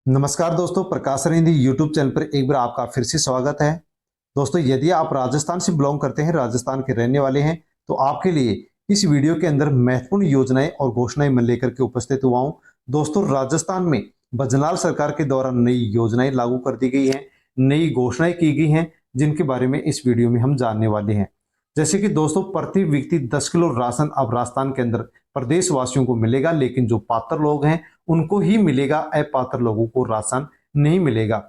नमस्कार दोस्तों, प्रकाश रिंदी YouTube channel पर एक बार आपका फिर से स्वागत है। दोस्तों, यदि आप राजस्थान से बिलोंग करते हैं, राजस्थान के रहने वाले हैं, तो आपके लिए इस वीडियो के अंदर महत्वपूर्ण योजनाएं और घोषणाएं मैं लेकर के उपस्थित हुआ हूं। दोस्तों, राजस्थान में बजनाल सरकार के द्वारा नई योजनाएं लागू कर दी गई हैं, नई घोषणाएं की गई हैं, जिनके बारे में इस वीडियो में हम जानने वाले हैं। जैसे कि दोस्तों, प्रति व्यक्ति 10 किलो राशन अब राजस्थान के अंदर प्रदेशवासियों को मिलेगा, लेकिन जो पात्र लोग हैं उनको ही मिलेगा, अपात्र लोगों को राशन नहीं मिलेगा।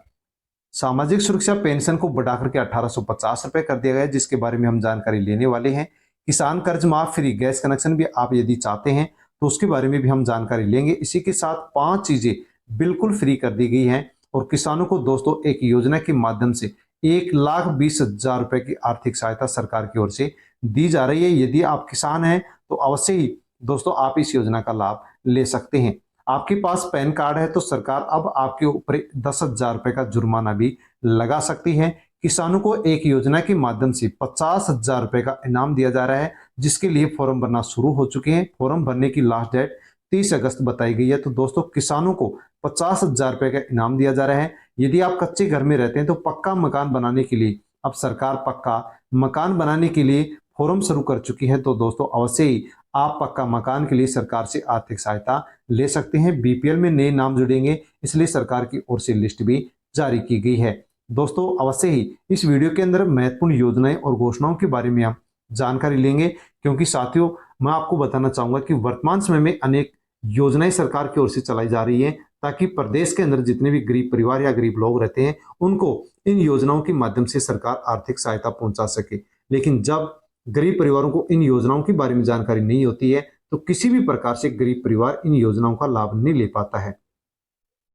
सामाजिक सुरक्षा पेंशन को बढ़ाकर के 1850 रुपए कर दिया गया है, जिसके बारे में हम जानकारी लेने वाले हैं। किसान कर्ज माफ फ्री, गैस कनेक्शन भी आप यदि चाहते हैं तो उसके बारे में भी हम जानकारी लेंगे। इसी के साथ 5 चीजें बिल्कुल फ्री कर दी गई हैं और किसानों को दोस्तों एक योजना के माध्यम से 1,20,000 रुपए की आर्थिक सहायता सरकार की ओर से दी जा रही है। यदि आप किसान हैं तो अवश्य ही दोस्तों आप इस योजना का लाभ ले सकते हैं। आपके पास पैन कार्ड है तो सरकार अब आपके ऊपर 10,000 रुपए का जुर्माना भी लगा सकती है। किसानों को एक योजना के माध्यम से 50,000 रुपए का इनाम दिया जा रहा है, जिसके लिए फॉर्म भरना शुरू हो चुके हैं। फॉर्म भरने की लास्ट डेट 30 अगस्त बताई गई है। तो दोस्तों, किसानों को 50,000 रुपए का इनाम दिया जा रहा है। यदि आप कच्चे घर में रहते हैं तो पक्का मकान बनाने के लिए अब सरकार पक्का मकान बनाने के लिए फॉर्म शुरू कर चुकी है। तो दोस्तों, अवश्य ही आप पक्का मकान के लिए सरकार से आर्थिक सहायता ले सकते हैं। बीपीएल में नए नाम जुड़ेंगे, इसलिए सरकार की ओर से लिस्ट भी जारी की गई है। दोस्तों, अवश्य ही इस वीडियो के अंदर महत्वपूर्ण योजनाएं और घोषणाओं के बारे में हम जानकारी लेंगे, क्योंकि साथियों मैं आपको बताना चाहूंगा कि वर्तमान समय में अनेक योजनाएं सरकार की ओर से चलाई जा रही है, ताकि प्रदेश के अंदर जितने भी गरीब परिवार या गरीब लोग रहते हैं उनको इन योजनाओं के माध्यम से सरकार आर्थिक सहायता पहुंचा सके। लेकिन जब गरीब परिवारों को इन योजनाओं के बारे में जानकारी नहीं होती है तो किसी भी प्रकार से गरीब परिवार इन योजनाओं का लाभ नहीं ले पाता है।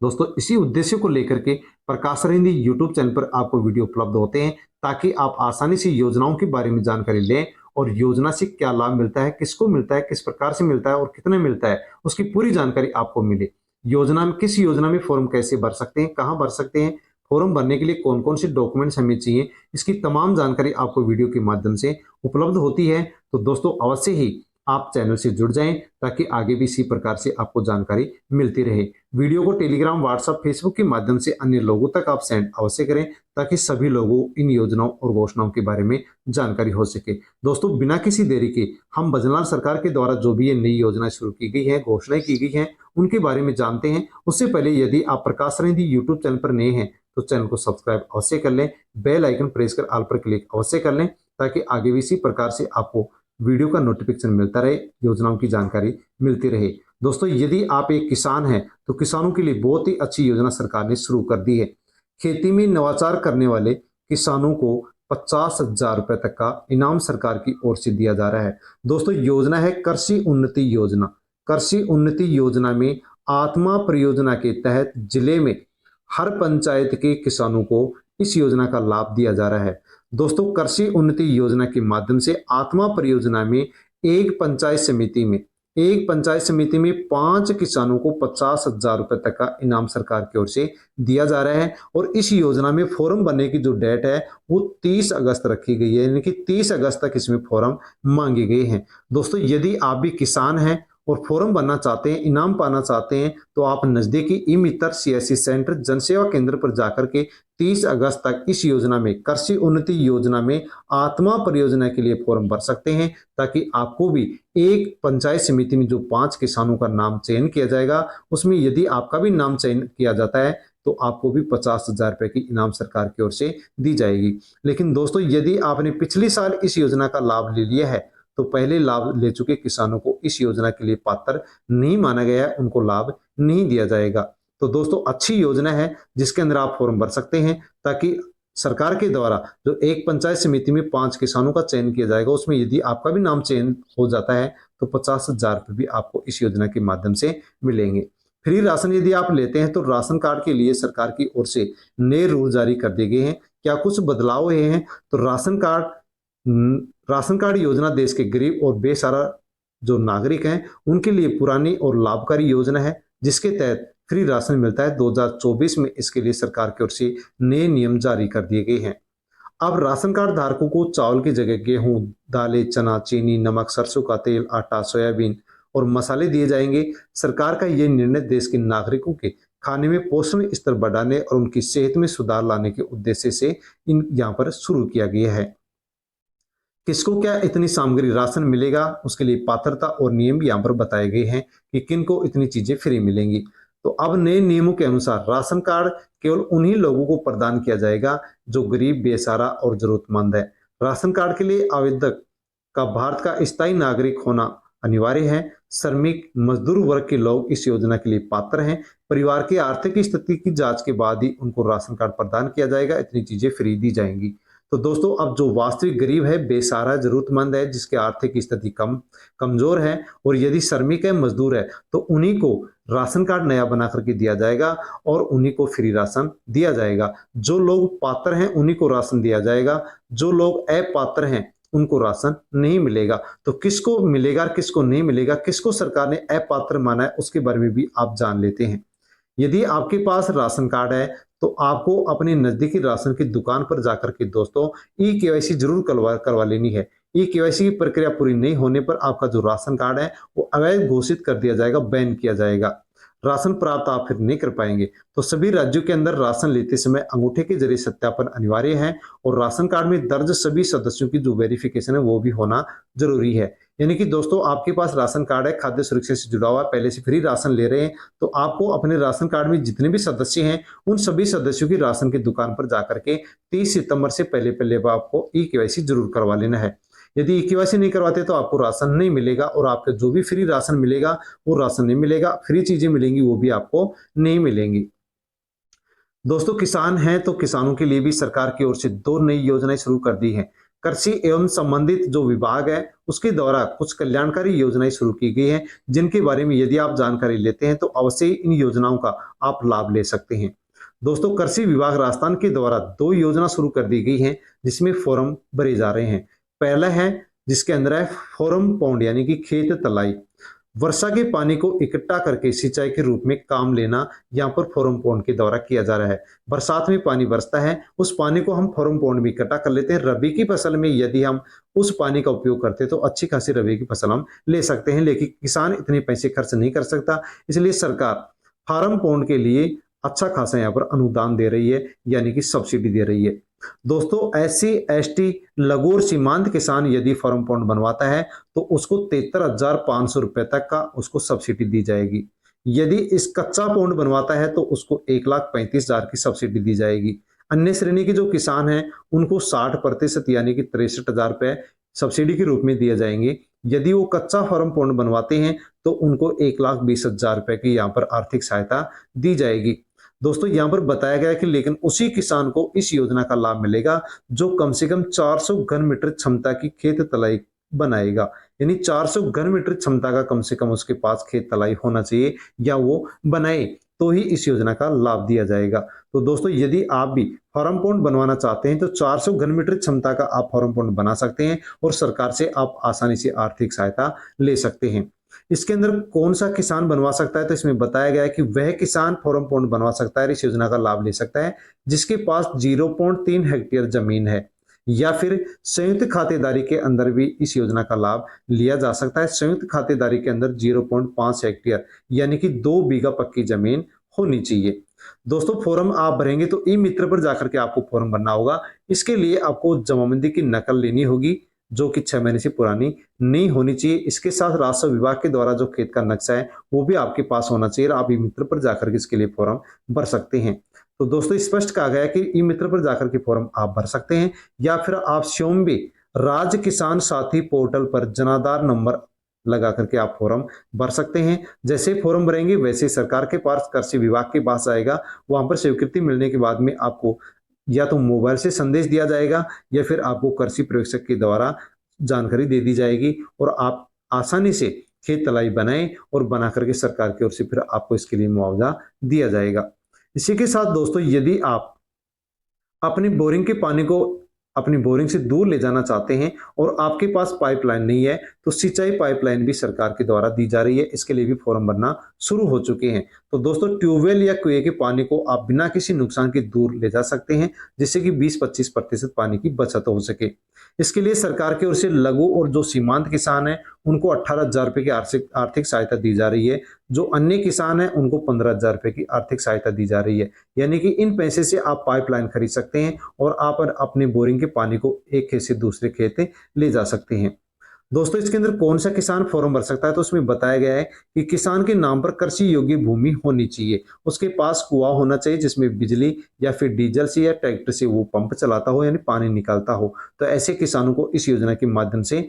दोस्तों, इसी उद्देश्य को लेकर के प्रकाश हिंदी यूट्यूब चैनल पर आपको वीडियो उपलब्ध होते हैं, ताकि आप आसानी से योजनाओं के बारे में जानकारी लें और योजना से क्या लाभ मिलता है, किसको मिलता है, किस प्रकार से मिलता है और कितने मिलता है, उसकी पूरी जानकारी आपको मिले। योजना में किस योजना में फॉर्म कैसे भर सकते हैं, कहां भर सकते हैं, फॉर्म भरने के लिए कौन कौन से डॉक्यूमेंट्स हमें चाहिए, इसकी तमाम जानकारी आपको वीडियो के माध्यम से उपलब्ध होती है। तो दोस्तों, अवश्य ही आप चैनल से जुड़ जाएं, ताकि आगे भी इसी प्रकार से आपको जानकारी मिलती रहे। वीडियो को टेलीग्राम, व्हाट्सएप, फेसबुक के माध्यम से अन्य लोगों तक आप सेंड अवश्य करें, ताकि सभी लोगों इन योजनाओं और घोषणाओं के बारे में जानकारी हो सके। दोस्तों, बिना किसी देरी के हम बजनाल सरकार के द्वारा जो भी ये नई योजनाएं शुरू की गई है, घोषणाएं की गई हैं, उनके बारे में जानते हैं। उससे पहले यदि आप प्रकाश रिंदी यूट्यूब चैनल पर नए हैं तो चैनल को सब्सक्राइब अवश्य कर लें, बेल आइकन प्रेस कर ऑल पर क्लिक अवश्य कर लें, ताकि आगे भी इसी प्रकार से आपको वीडियो का नोटिफिकेशन मिलता रहे, योजनाओं की जानकारी मिलती रहे। दोस्तों, यदि आप एक किसान हैं तो किसानों के लिए बहुत ही अच्छी योजना सरकार ने शुरू कर दी है। खेती में नवाचार करने वाले किसानों को 50,000 रुपए तक का इनाम सरकार की ओर से दिया जा रहा है। दोस्तों, योजना है कृषि उन्नति योजना। कृषि उन्नति योजना में आत्मा परियोजना के तहत जिले में हर पंचायत के किसानों को इस योजना का लाभ दिया जा रहा है। दोस्तों, कृषि उन्नति योजना के माध्यम से आत्मा परियोजना में एक पंचायत समिति में 5 किसानों को 50,000 रुपए तक का इनाम सरकार की ओर से दिया जा रहा है। और इस योजना में फॉर्म भरने की जो डेट है वो 30 अगस्त रखी गई है, यानी कि 30 अगस्त तक इसमें फॉर्म मांगे गए हैं। दोस्तों, यदि आप भी किसान हैं और फॉर्म भरना चाहते हैं, इनाम पाना चाहते हैं, तो आप नजदीकी ई मित्र सीएससी सेंटर जनसेवा केंद्र पर जाकर के 30 अगस्त तक इस योजना में, कृषि उन्नति योजना में आत्मा परियोजना के लिए फॉर्म भर सकते हैं, ताकि आपको भी एक पंचायत समिति में जो 5 किसानों का नाम चयन किया जाएगा, उसमें यदि आपका भी नाम चयन किया जाता है तो आपको भी 50,000 रुपए की इनाम सरकार की ओर से दी जाएगी। लेकिन दोस्तों, यदि आपने पिछले साल इस योजना का लाभ ले लिया है तो पहले लाभ ले चुके किसानों को इस योजना के लिए पात्र नहीं माना गया है, उनको लाभ नहीं दिया जाएगा। तो दोस्तों, अच्छी योजना है जिसके अंदर आप फॉर्म भर सकते हैं, ताकि सरकार के द्वारा जो एक पंचायत समिति में 5 किसानों का चयन किया जाएगा, उसमें यदि आपका भी नाम चयन हो जाता है तो 50,000 रुपए भी आपको इस योजना के माध्यम से मिलेंगे। फ्री राशन यदि आप लेते हैं तो राशन कार्ड के लिए सरकार की ओर से नए रूल जारी कर दिए गए हैं। क्या कुछ बदलाव हुए हैं? तो राशन कार्ड योजना देश के गरीब और बेसहारा जो नागरिक हैं उनके लिए पुरानी और लाभकारी योजना है, जिसके तहत फ्री राशन मिलता है। 2024 में इसके लिए सरकार की ओर से नए नियम जारी कर दिए गए हैं। अब राशन कार्ड धारकों को चावल की जगह गेहूं, दालें, चना, चीनी, नमक, सरसों का तेल, आटा, सोयाबीन और मसाले दिए जाएंगे। सरकार का यह निर्णय देश के नागरिकों के खाने में पोषण स्तर बढ़ाने और उनकी सेहत में सुधार लाने के उद्देश्य से इन यहाँ पर शुरू किया गया है। किसको क्या इतनी सामग्री राशन मिलेगा, उसके लिए पात्रता और नियम भी यहाँ पर बताए गए हैं कि किन को इतनी चीजें फ्री मिलेंगी। तो अब नए नियमों के अनुसार राशन कार्ड केवल उन्हीं लोगों को प्रदान किया जाएगा जो गरीब, बेसहारा और जरूरतमंद है। राशन कार्ड के लिए आवेदक का भारत का स्थायी नागरिक होना अनिवार्य है। श्रमिक, मजदूर वर्ग के लोग इस योजना के लिए पात्र हैं। परिवार की आर्थिक स्थिति की जांच के बाद ही उनको राशन कार्ड प्रदान किया जाएगा, इतनी चीजें फ्री दी जाएंगी। तो दोस्तों, अब जो वास्तविक गरीब है, बेसहारा, जरूरतमंद है, जिसकी आर्थिक स्थिति कमजोर है और यदि श्रमिक है, मजदूर है, तो उन्हीं को राशन कार्ड नया बना करके दिया जाएगा और उन्हीं को फ्री राशन दिया जाएगा। जो लोग पात्र हैं उन्हीं को राशन दिया जाएगा, जो लोग अपात्र हैं उनको राशन नहीं मिलेगा। तो किसको मिलेगा, किसको नहीं मिलेगा, किसको सरकार ने अपात्र माना है, उसके बारे में भी आप जान लेते हैं। यदि आपके पास राशन कार्ड है तो आपको अपनी नजदीकी राशन की दुकान पर जाकर के दोस्तों ई-केवाईसी जरूर करवा लेनी है। ई-केवाईसी की प्रक्रिया पूरी नहीं होने पर आपका जो राशन कार्ड है वो अवैध घोषित कर दिया जाएगा, बैन किया जाएगा। राशन प्राप्त आप फिर नहीं कर पाएंगे। तो सभी राज्यों के अंदर राशन लेते समय अंगूठे के जरिए सत्यापन अनिवार्य है और राशन कार्ड में दर्ज सभी सदस्यों की जो वेरिफिकेशन है वो भी होना जरूरी है। यानी कि दोस्तों, आपके पास राशन कार्ड है, खाद्य सुरक्षा से जुड़ा हुआ, पहले से फ्री राशन ले रहे हैं, तो आपको अपने राशन कार्ड में जितने भी सदस्य हैं उन सभी सदस्यों की राशन की दुकान पर जाकर के 30 सितंबर से पहले पहले आपको ई-केवाईसी जरूर करवा लेना है। यदि ई-केवाईसी नहीं करवाते तो आपको राशन नहीं मिलेगा और आपका जो भी फ्री राशन मिलेगा वो राशन नहीं मिलेगा, फ्री चीजें मिलेंगी वो भी आपको नहीं मिलेंगी। दोस्तों, किसान हैं तो किसानों के लिए भी सरकार की ओर से 2 नई योजनाएं शुरू कर दी हैं। कृषि एवं संबंधित जो विभाग है उसके द्वारा कुछ कल्याणकारी योजनाएं शुरू की गई हैं, जिनके बारे में यदि आप जानकारी लेते हैं तो अवश्य ही इन योजनाओं का आप लाभ ले सकते हैं। दोस्तों, कृषि विभाग राजस्थान के द्वारा 2 योजना शुरू कर दी गई हैं जिसमें फॉर्म भरे जा रहे हैं। पहला है जिसके अंदर है फॉर्म पौंड, यानी कि खेत तलाई। वर्षा के पानी को इकट्ठा करके सिंचाई के रूप में काम लेना यहाँ पर फॉर्म पौंड के द्वारा किया जा रहा है। बरसात में पानी बरसता है, उस पानी को हम फॉर्म पौंड में इकट्ठा कर लेते हैं। रबी की फसल में यदि हम उस पानी का उपयोग करते हैं तो अच्छी खासी रबी की फसल हम ले सकते हैं, लेकिन किसान इतने पैसे खर्च नहीं कर सकता, इसलिए सरकार फार्म पौंड के लिए अच्छा खासा यहाँ पर अनुदान दे रही है, यानी कि सब्सिडी दे रही है। दोस्तों, SC ST लघु और सीमांत किसान यदि फार्म पौंड बनवाता है तो उसको 73,500 रुपए तक का उसको सब्सिडी दी जाएगी। यदि इस कच्चा पौंड बनवाता है तो उसको 1,35,000 की सब्सिडी दी जाएगी। अन्य श्रेणी के जो किसान हैं उनको 60% यानी कि 63,000 रुपए सब्सिडी के रूप में दिए जाएंगे। यदि वो कच्चा फार्म पौंड बनवाते हैं तो उनको 1,20,000 रुपए की यहाँ पर आर्थिक सहायता दी जाएगी। दोस्तों, यहाँ पर बताया गया है कि लेकिन उसी किसान को इस योजना का लाभ मिलेगा जो कम से कम 400 घन मीटर क्षमता की खेत तलाई बनाएगा। यानी 400 घन मीटर क्षमता का कम से कम उसके पास खेत तलाई होना चाहिए या वो बनाए, तो ही इस योजना का लाभ दिया जाएगा। तो दोस्तों, यदि आप भी फार्म पौंड बनवाना चाहते हैं तो 400 घन मीटर क्षमता का आप फार्म पौंड बना सकते हैं और सरकार से आप आसानी से आर्थिक सहायता ले सकते हैं। इसके अंदर कौन सा किसान बनवा सकता है, तो इसमें बताया गया है कि वह किसान फार्म पौंड बनवा सकता है, इस योजना का लाभ ले सकता है जिसके पास 0.3 हेक्टेयर जमीन है, या फिर संयुक्त खातेदारी के अंदर भी इस योजना का लाभ लिया जा सकता है। संयुक्त खातेदारी के अंदर 0.5 हेक्टेयर यानी कि 2 बीघा पक्की जमीन होनी चाहिए। दोस्तों, फॉर्म आप भरेंगे तो ई मित्र पर जाकर के आपको फॉर्म भरना होगा। इसके लिए आपको जमाबंदी की नकल लेनी होगी जो कि 6 महीने से पुरानी नहीं होनी चाहिए। इसके साथ राजस्व विभाग के द्वारा जो खेत का नक्शा है वो भी आपके पास होना चाहिए। आप ई मित्र पर जाकर के इसके लिए फॉर्म भर सकते हैं। तो दोस्तों, स्पष्ट कहा गया है कि ई मित्र पर जाकर के फॉर्म आप भर सकते हैं या फिर आप स्वयं भी राज्य किसान साथी पोर्टल पर जनाधार नंबर लगा करके आप फॉर्म भर सकते हैं। जैसे फॉर्म भरेंगे वैसे सरकार के पास, कृषि विभाग के पास आएगा, वहां पर स्वीकृति मिलने के बाद में आपको या तो मोबाइल से संदेश दिया जाएगा या फिर आपको कृषि पर्यवेक्षक के द्वारा जानकारी दे दी जाएगी और आप आसानी से खेत तलाई बनाएं और बना करके सरकार की ओर से फिर आपको इसके लिए मुआवजा दिया जाएगा। इसी के साथ दोस्तों, यदि आप अपनी बोरिंग के पानी को अपनी बोरिंग से दूर ले जाना चाहते हैं और आपके पास पाइपलाइन नहीं है तो सिंचाई पाइपलाइन भी सरकार के द्वारा दी जा रही है, इसके लिए भी फॉर्म भरना शुरू हो चुके हैं। तो दोस्तों ट्यूबवेल या कुएं के पानी को आप बिना किसी नुकसान के दूर ले जा सकते हैं, जिससे कि 20-25% पानी की बचत हो सके। इसके लिए सरकार की ओर से लघु और जो सीमांत किसान हैं उनको 18,000 रुपए की आर्थिक आर्थिक सहायता दी जा रही है। जो अन्य किसान हैं उनको 15,000 रुपए की आर्थिक सहायता दी जा रही है। यानी कि इन पैसे से आप पाइपलाइन खरीद सकते हैं और आप अपने बोरिंग के पानी को एक खेत से दूसरे खेत ले जा सकते हैं। दोस्तों इसके अंदर कौन सा किसान फॉर्म भर सकता है, तो उसमें बताया गया है कि किसान के नाम पर कृषि योग्य भूमि होनी चाहिए, उसके पास कुआं होना चाहिए जिसमें बिजली या फिर डीजल से या ट्रैक्टर से वो पंप चलाता हो यानी पानी निकालता हो। तो ऐसे किसानों को इस योजना के माध्यम से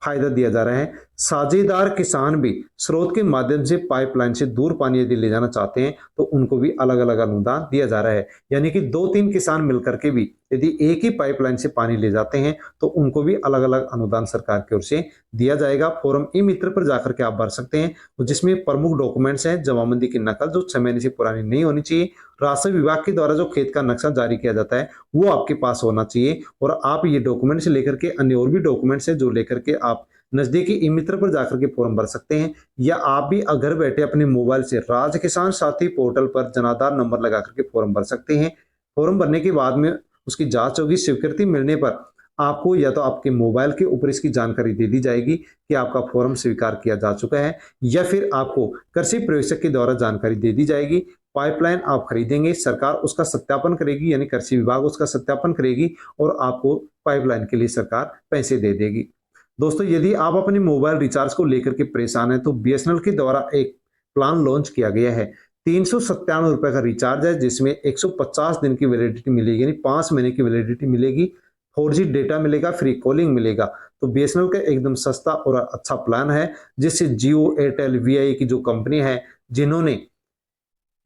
फायदा दिया जा रहा है। साझेदार किसान भी स्रोत के माध्यम से पाइपलाइन से दूर पानी यदि ले जाना चाहते हैं तो उनको भी अलग अलग अनुदान दिया जा रहा है। यानी कि 2-3 किसान मिलकर के भी यदि एक ही पाइपलाइन से पानी ले जाते हैं तो उनको भी अलग अलग अनुदान सरकार की ओर से दिया जाएगा। फॉर्म ई मित्र पर जाकर के आप भर सकते हैं, जिसमें प्रमुख डॉक्यूमेंट्स हैं जमाबंदी की नकल जो 6 महीने से पुरानी नहीं होनी चाहिए, राजस्व विभाग के द्वारा जो खेत का नक्शा जारी किया जाता है वो आपके पास होना चाहिए, और आप ये डॉक्यूमेंट्स लेकर के अन्य और भी डॉक्यूमेंट्स हैं जो लेकर के आप नजदीकी ई मित्र पर जाकर के फॉर्म भर सकते हैं, या आप भी घर बैठे अपने मोबाइल से राज किसान साथी पोर्टल पर जनाधार नंबर लगा करके फॉर्म भर सकते हैं। फॉर्म भरने के बाद में उसकी जांच होगी, स्वीकृति मिलने पर आपको या तो आपके मोबाइल के ऊपर इसकी जानकारी दे दी जाएगी कि आपका फॉर्म स्वीकार किया जा चुका है, या फिर आपको कृषि प्रवेशक के द्वारा जानकारी दे दी जाएगी। पाइपलाइन आप खरीदेंगे, सरकार उसका सत्यापन करेगी यानी कृषि विभाग उसका सत्यापन करेगी और आपको पाइपलाइन के लिए सरकार पैसे दे देगी। दोस्तों यदि आप अपने मोबाइल रिचार्ज को लेकर के परेशान हैं तो बीएसएनएल के द्वारा एक प्लान लॉन्च किया गया है। 397 रुपए का रिचार्ज है जिसमें 150 दिन की वैलिडिटी मिलेगी यानी 5 महीने की वैलिडिटी मिलेगी, 4G डेटा मिलेगा, फ्री कॉलिंग मिलेगा। तो बीएसएनएल का एकदम सस्ता और अच्छा प्लान है, जिससे जियो, एयरटेल, वीआई की जो कंपनी है जिन्होंने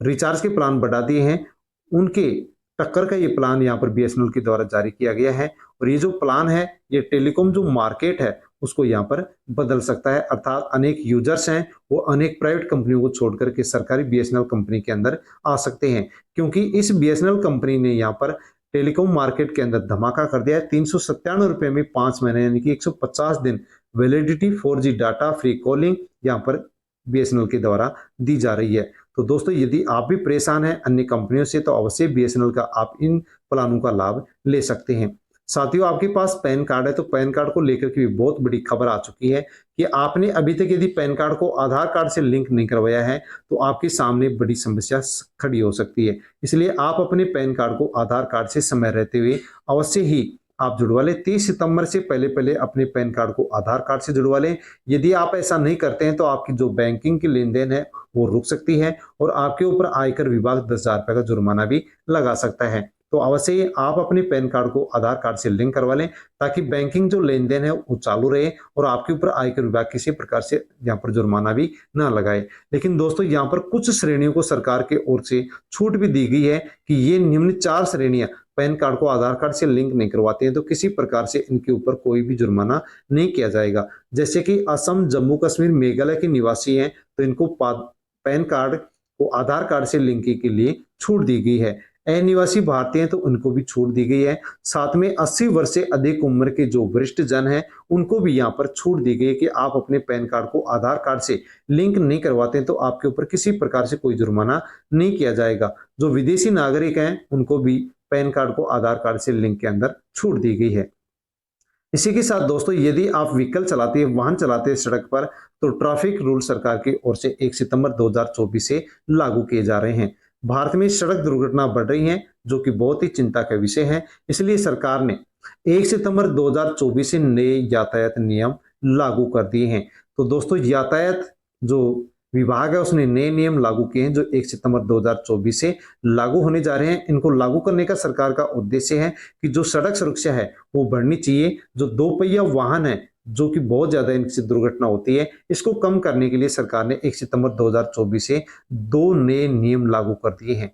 रिचार्ज के प्लान बढ़ा दिए हैं उनके टक्कर का ये प्लान यहाँ पर बीएसएनएल के द्वारा जारी किया गया है। और ये जो प्लान है ये टेलीकॉम जो मार्केट है उसको यहाँ पर बदल सकता है, अर्थात अनेक यूजर्स हैं वो अनेक प्राइवेट कंपनियों को छोड़कर के सरकारी बीएसएनएल कंपनी के अंदर आ सकते हैं, क्योंकि इस बीएसएनएल कंपनी ने यहाँ पर टेलीकॉम मार्केट के अंदर धमाका कर दिया है। 397 रुपए में 5 महीने यानी कि 150 दिन validity, 4G data, free calling यहाँ पर बीएसएनएल के द्वारा दी जा रही है। तो दोस्तों यदि आप भी परेशान हैं अन्य कंपनियों से तो अवश्य बीएसएनएल का आप इन प्लानों का लाभ ले सकते हैं। साथियों आपके पास पैन कार्ड है तो पैन कार्ड को लेकर के भी बहुत बड़ी खबर आ चुकी है कि आपने अभी तक यदि पैन कार्ड को आधार कार्ड से लिंक नहीं करवाया है तो आपके सामने बड़ी समस्या खड़ी हो सकती है। इसलिए आप अपने पैन कार्ड को आधार कार्ड से समय रहते हुए अवश्य ही आप जुड़वा लें। 30 सितंबर से पहले पहले अपने पैन कार्ड को आधार कार्ड से जुड़वा लें। यदि आप ऐसा नहीं करते हैं तो आपकी जो बैंकिंग की लेन देन है वो रुक सकती है और आपके ऊपर आयकर विभाग 10,000 रुपए का जुर्माना भी लगा सकता है। तो अवश्य ही आप अपने पैन कार्ड को आधार कार्ड से लिंक करवा लें ताकि बैंकिंग जो लेन देन है वो चालू रहे और आपके ऊपर आयकर विभाग किसी प्रकार से यहाँ पर जुर्माना भी ना लगाए। लेकिन दोस्तों यहाँ पर कुछ श्रेणियों को सरकार के ओर से छूट भी दी गई है कि ये निम्न 4 श्रेणियां पैन कार्ड को आधार कार्ड से लिंक नहीं करवाते हैं तो किसी प्रकार से इनके ऊपर कोई भी जुर्माना नहीं किया जाएगा। जैसे कि असम, जम्मू कश्मीर, मेघालय के निवासी हैं तो इनको पैन कार्ड को आधार कार्ड से लिंक के लिए छूट दी गई है। अनिवासी भारतीय हैं तो उनको भी छूट दी गई है। साथ में 80 वर्ष से अधिक उम्र के जो वरिष्ठ जन हैं उनको भी यहाँ पर छूट दी गई है कि आप अपने पैन कार्ड को आधार कार्ड से लिंक नहीं करवाते हैं तो आपके ऊपर किसी प्रकार से कोई जुर्माना नहीं किया जाएगा। जो विदेशी नागरिक हैं उनको भी पैन कार्ड को आधार कार्ड से लिंक के अंदर छूट दी गई है। इसी के साथ दोस्तों यदि आप व्हीकल चलाते हैं, वाहन चलाते हैं सड़क पर तो ट्रैफिक रूल सरकार की ओर से 1 सितंबर 2024 से लागू किए जा रहे हैं। भारत में सड़क दुर्घटना बढ़ रही हैं जो कि बहुत ही चिंता का विषय है। इसलिए सरकार ने 1 सितंबर 2024 से नए यातायात नियम लागू कर दिए हैं। तो दोस्तों यातायात जो विभाग है उसने नए नियम लागू किए हैं जो 1 सितंबर 2024 से लागू होने जा रहे हैं। इनको लागू करने का सरकार का उद्देश्य है कि जो सड़क सुरक्षा है वो बढ़नी चाहिए। जो 2 पहिया वाहन है जो कि बहुत ज्यादा इनसे दुर्घटना होती है इसको कम करने के लिए सरकार ने 1 सितंबर 2024 से 2 नए नियम लागू कर दिए हैं।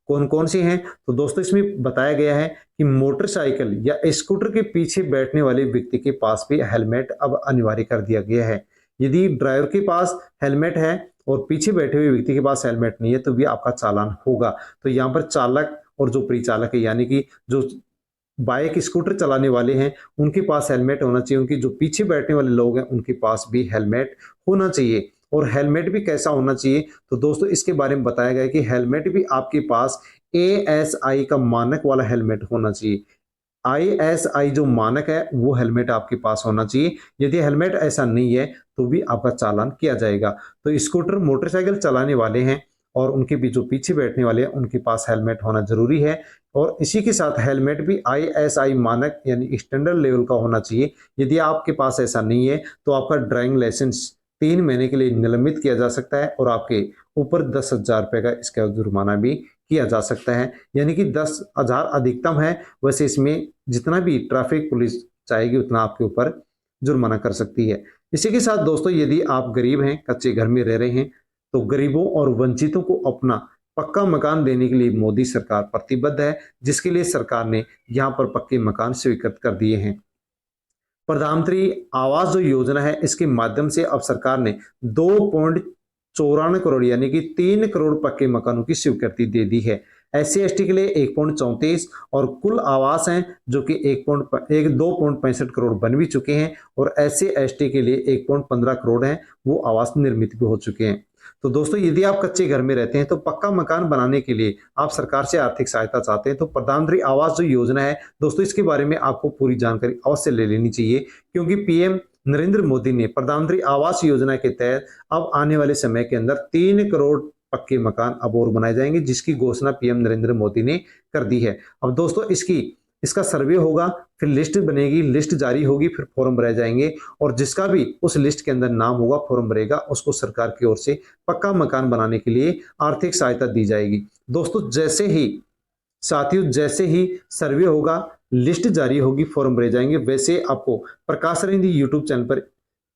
कौन कौन से हैं तो दोस्तों इसमें बताया गया है कि मोटरसाइकिल या स्कूटर के पीछे बैठने वाले व्यक्ति के पास भी हेलमेट अब अनिवार्य कर दिया गया है। यदि ड्राइवर के पास हेलमेट है और पीछे बैठे हुए व्यक्ति के पास हेलमेट नहीं है तो भी आपका चालान होगा। तो यहाँ पर चालक और जो परिचालक है यानी कि जो बाइक स्कूटर चलाने वाले हैं उनके पास हेलमेट होना चाहिए, उनके जो पीछे बैठने वाले लोग हैं उनके पास भी हेलमेट होना चाहिए। और हेलमेट भी कैसा होना चाहिए, तो दोस्तों इसके बारे में बताया गया है कि हेलमेट भी आपके पास ASI का मानक वाला हेलमेट होना चाहिए। ISI जो मानक है वो हेलमेट आपके पास होना चाहिए। यदि हेलमेट ऐसा नहीं है तो भी आपका चालान किया जाएगा। तो स्कूटर मोटरसाइकिल चलाने वाले हैं और उनके भी जो पीछे बैठने वाले हैं उनके पास हेलमेट होना जरूरी है। और इसी के साथ हेलमेट भी ISI मानक यानी स्टैंडर्ड लेवल का होना चाहिए। यदि आपके पास ऐसा नहीं है तो आपका ड्राइविंग लाइसेंस 3 महीने के लिए निलंबित किया जा सकता है और आपके ऊपर 10,000 रुपए का इसका जुर्माना भी किया जा सकता है। यानी कि 10,000 अधिकतम है, वैसे इसमें जितना भी ट्रैफिक पुलिस चाहेगी उतना आपके ऊपर जुर्माना कर सकती है। इसी के साथ दोस्तों यदि आप गरीब हैं, कच्चे घर में रह रहे हैं, तो गरीबों और वंचितों को अपना पक्का मकान देने के लिए मोदी सरकार प्रतिबद्ध है, जिसके लिए सरकार ने यहाँ पर पक्के मकान स्वीकृत कर दिए हैं। प्रधानमंत्री आवास जो योजना है इसके माध्यम से अब सरकार ने 2.94 करोड़ यानी कि 3 करोड़ पक्के मकानों की स्वीकृति दे दी है। SC/ST के लिए 1.34 और कुल आवास हैं जो कि 2.65 करोड़ बन भी चुके हैं और SC/ST के लिए 1.15 करोड़ हैं, वो आवास निर्मित भी हो चुके हैं। तो दोस्तों यदि आप कच्चे घर में रहते हैं तो पक्का मकान बनाने के लिए आप सरकार से आर्थिक सहायता चाहते हैं तो प्रधानमंत्री आवास जो योजना है दोस्तों इसके बारे में आपको पूरी जानकारी अवश्य ले लेनी चाहिए, क्योंकि PM नरेंद्र मोदी ने प्रधानमंत्री आवास योजना के तहत अब आने वाले समय के अंदर 3 करोड़ पक्के मकान अब और बनाए जाएंगे, जिसकी घोषणा PM नरेंद्र मोदी ने कर दी है। अब दोस्तों इसका सर्वे होगा, फिर लिस्ट बनेगी, लिस्ट जारी होगी, फिर फॉर्म भरे जाएंगे और जिसका भी उस लिस्ट के अंदर नाम होगा, फॉर्म भरेगा, उसको सरकार की ओर से पक्का मकान बनाने के लिए आर्थिक सहायता दी जाएगी। दोस्तों जैसे ही सर्वे होगा, लिस्ट जारी होगी, फॉर्म भरे जाएंगे, वैसे आपको प्रकाश रिंदी यूट्यूब चैनल पर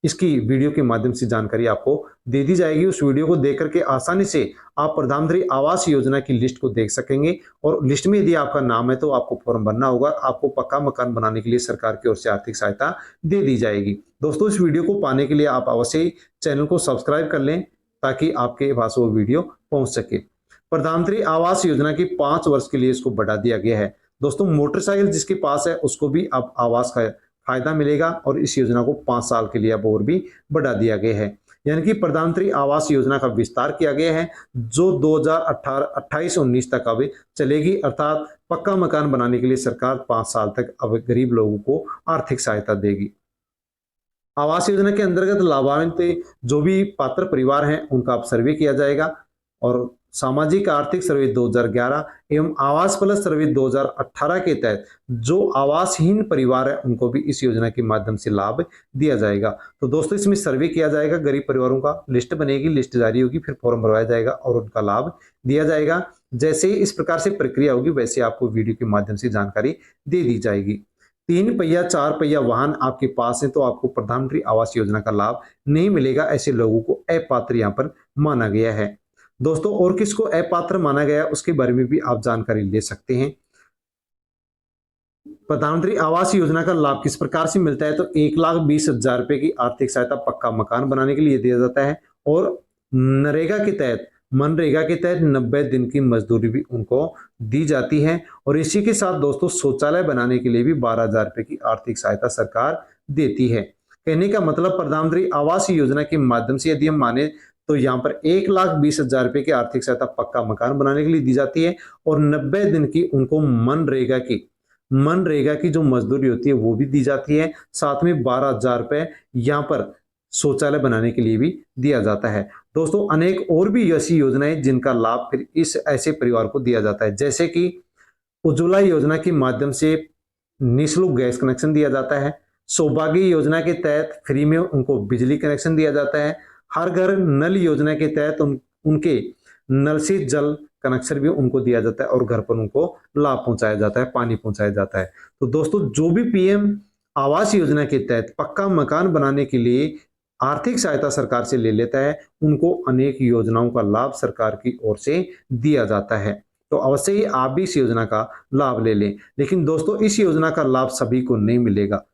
इसकी वीडियो के माध्यम से जानकारी आपको दे दी जाएगी। उस वीडियो को देख करके आसानी से आप प्रधानमंत्री आवास योजना की लिस्ट को देख सकेंगे और लिस्ट में यदि आपका नाम है तो आपको फॉर्म भरना होगा, आपको पक्का मकान बनाने के लिए सरकार की ओर से आर्थिक सहायता दे दी जाएगी। दोस्तों इस वीडियो को पाने के लिए आप अवश्य ही चैनल को सब्सक्राइब कर लें ताकि आपके पास वो वीडियो पहुंच सके। प्रधानमंत्री आवास योजना की 5 वर्ष के लिए इसको बढ़ा दिया गया है। दोस्तों मोटरसाइकिल जिसके पास है उसको भी अब आवास का फायदा मिलेगा और इस योजना को 5 साल के लिए अब और भी बढ़ा दिया गया है। यानी कि प्रधानमंत्री आवास योजना का विस्तार किया गया है जो 2028-19 तक अब चलेगी, अर्थात पक्का मकान बनाने के लिए सरकार 5 साल तक अब गरीब लोगों को आर्थिक सहायता देगी। आवास योजना के अंतर्गत लाभान्वित जो भी पात्र परिवार हैं उनका अब सर्वे किया जाएगा और सामाजिक आर्थिक सर्वे 2011 एवं आवास प्लस सर्वे 2018 के तहत जो आवासहीन परिवार है उनको भी इस योजना के माध्यम से लाभ दिया जाएगा। तो दोस्तों इसमें सर्वे किया जाएगा, गरीब परिवारों का लिस्ट बनेगी, लिस्ट जारी होगी, फिर फॉर्म भरवाया जाएगा और उनका लाभ दिया जाएगा। जैसे ही इस प्रकार से प्रक्रिया होगी वैसे आपको वीडियो के माध्यम से जानकारी दे दी जाएगी। 3 पहिया 4 पहिया वाहन आपके पास है तो आपको प्रधानमंत्री आवास योजना का लाभ नहीं मिलेगा, ऐसे लोगों को अपात्र यहाँ पर माना गया है। दोस्तों और किसको अपात्र माना गया उसके बारे में भी आप जानकारी ले सकते हैं। प्रधानमंत्री आवास योजना का लाभ किस प्रकार से मिलता है तो 1,20,000 रुपए की आर्थिक सहायता पक्का मकान बनाने के लिए दिया जाता है और मनरेगा के तहत 90 दिन की मजदूरी भी उनको दी जाती है और इसी के साथ दोस्तों शौचालय बनाने के लिए भी 12,000 रुपए की आर्थिक सहायता सरकार देती है। कहने का मतलब प्रधानमंत्री आवास योजना के माध्यम से यदि हम माने तो यहाँ पर 1,20,000 रुपए की आर्थिक सहायता पक्का मकान बनाने के लिए दी जाती है और 90 दिन की उनको मनरेगा की जो मजदूरी होती है वो भी दी जाती है। साथ में 12,000 रुपए यहाँ पर शौचालय बनाने के लिए भी दिया जाता है। दोस्तों अनेक और भी ऐसी योजनाएं जिनका लाभ फिर इस ऐसे परिवार को दिया जाता है, जैसे कि उज्ज्वला योजना के माध्यम से निःशुल्क गैस कनेक्शन दिया जाता है, सौभाग्य योजना के तहत फ्री में उनको बिजली कनेक्शन दिया जाता है, हर घर नल योजना के तहत उनके नल से जल कनेक्शन भी उनको दिया जाता है और घर पर उनको लाभ पहुंचाया जाता है, पानी पहुंचाया जाता है। तो दोस्तों जो भी PM आवास योजना के तहत पक्का मकान बनाने के लिए आर्थिक सहायता सरकार से ले लेता है उनको अनेक योजनाओं का लाभ सरकार की ओर से दिया जाता है। तो अवश्य ही आप भी इस योजना का लाभ ले लें। लेकिन दोस्तों इस योजना का लाभ सभी को नहीं मिलेगा।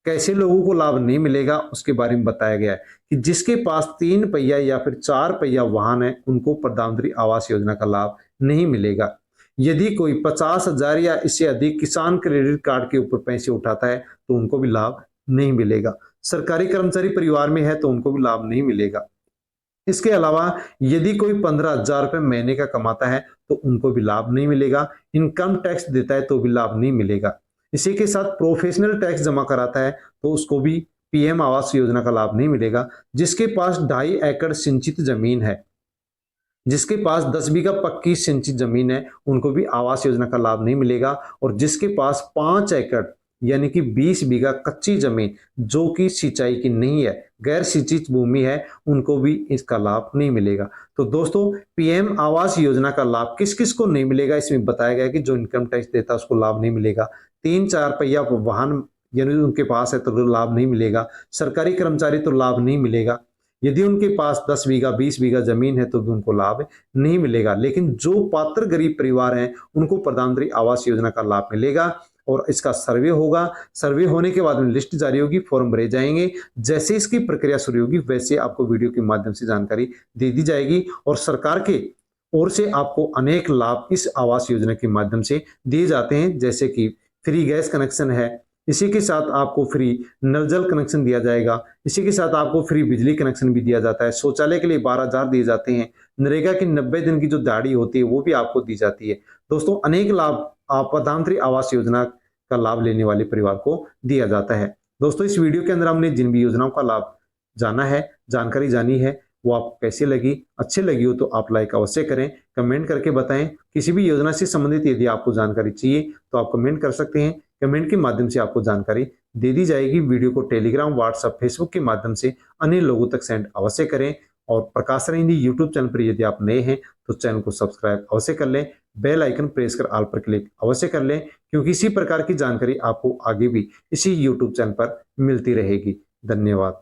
कैसे लोगों को लाभ नहीं मिलेगा उसके बारे में बताया गया है कि जिसके पास 3 पहिया या फिर 4 पहिया वाहन है उनको प्रधानमंत्री आवास योजना का लाभ नहीं मिलेगा। यदि कोई 50,000 या इससे अधिक किसान क्रेडिट कार्ड के ऊपर पैसे उठाता है तो उनको भी लाभ नहीं मिलेगा। सरकारी कर्मचारी परिवार में है तो उनको भी लाभ नहीं मिलेगा। इसके अलावा यदि कोई 15,000 रुपए महीने का कमाता है तो उनको भी लाभ नहीं मिलेगा। इनकम टैक्स देता है तो भी लाभ नहीं मिलेगा। इसी के साथ प्रोफेशनल टैक्स जमा कराता है तो उसको भी पीएम आवास योजना का लाभ नहीं मिलेगा। जिसके पास 2.5 एकड़ सिंचित जमीन है, जिसके पास 10 बीघा पक्की सिंचित जमीन है, उनको भी आवास योजना का लाभ नहीं मिलेगा। और जिसके पास 5 एकड़ यानी कि 20 बीघा कच्ची जमीन जो कि सिंचाई की नहीं है, गैर सिंचित भूमि है, उनको भी इसका लाभ नहीं मिलेगा। तो दोस्तों, पीएम आवास योजना का लाभ किस किस को नहीं मिलेगा इसमें बताया गया है कि जो इनकम टैक्स देता है उसको लाभ नहीं मिलेगा। 3-4 पहिया वाहन यानी उनके पास है तो लाभ नहीं मिलेगा। सरकारी कर्मचारी तो लाभ नहीं मिलेगा। यदि उनके पास 10 बीघा 20 बीघा जमीन है तो भी उनको लाभ नहीं मिलेगा। लेकिन जो पात्र गरीब परिवार हैं उनको प्रधानमंत्री आवास योजना का लाभ मिलेगा। और इसका सर्वे होगा। सर्वे होने के बाद में लिस्ट जारी होगी, फॉर्म भरे जाएंगे। जैसे इसकी प्रक्रिया शुरू होगी वैसे आपको वीडियो के माध्यम से जानकारी दे दी जाएगी। और सरकार के ओर से आपको अनेक लाभ इस आवास योजना के माध्यम से दिए जाते हैं, जैसे कि फ्री गैस कनेक्शन है, इसी के साथ आपको फ्री नल जल कनेक्शन दिया जाएगा, इसी के साथ आपको फ्री बिजली कनेक्शन भी दिया जाता है, शौचालय के लिए 12,000 दिए जाते हैं, नरेगा की 90 दिन की जो दिहाड़ी होती है वो भी आपको दी जाती है। दोस्तों, अनेक लाभ आप प्रधानमंत्री आवास योजना का लाभ लेने वाले परिवार को दिया जाता है। दोस्तों, इस वीडियो के अंदर हमने जिन भी योजनाओं का लाभ जाना है, जानकारी जानी है, वो आपको कैसी लगी, अच्छी लगी हो तो आप लाइक अवश्य करें, कमेंट करके बताएं। किसी भी योजना से संबंधित यदि आपको जानकारी चाहिए तो आप कमेंट कर सकते हैं। कमेंट के माध्यम से आपको जानकारी दे दी जाएगी। वीडियो को टेलीग्राम, व्हाट्सएप, फेसबुक के माध्यम से अन्य लोगों तक सेंड अवश्य करें। और प्रकाश सर हिंदी यूट्यूब चैनल पर यदि आप नए हैं तो चैनल को सब्सक्राइब अवश्य कर लें, बेल आइकन प्रेस कर ऑल पर क्लिक अवश्य कर लें, क्योंकि इसी प्रकार की जानकारी आपको आगे भी इसी यूट्यूब चैनल पर मिलती रहेगी। धन्यवाद।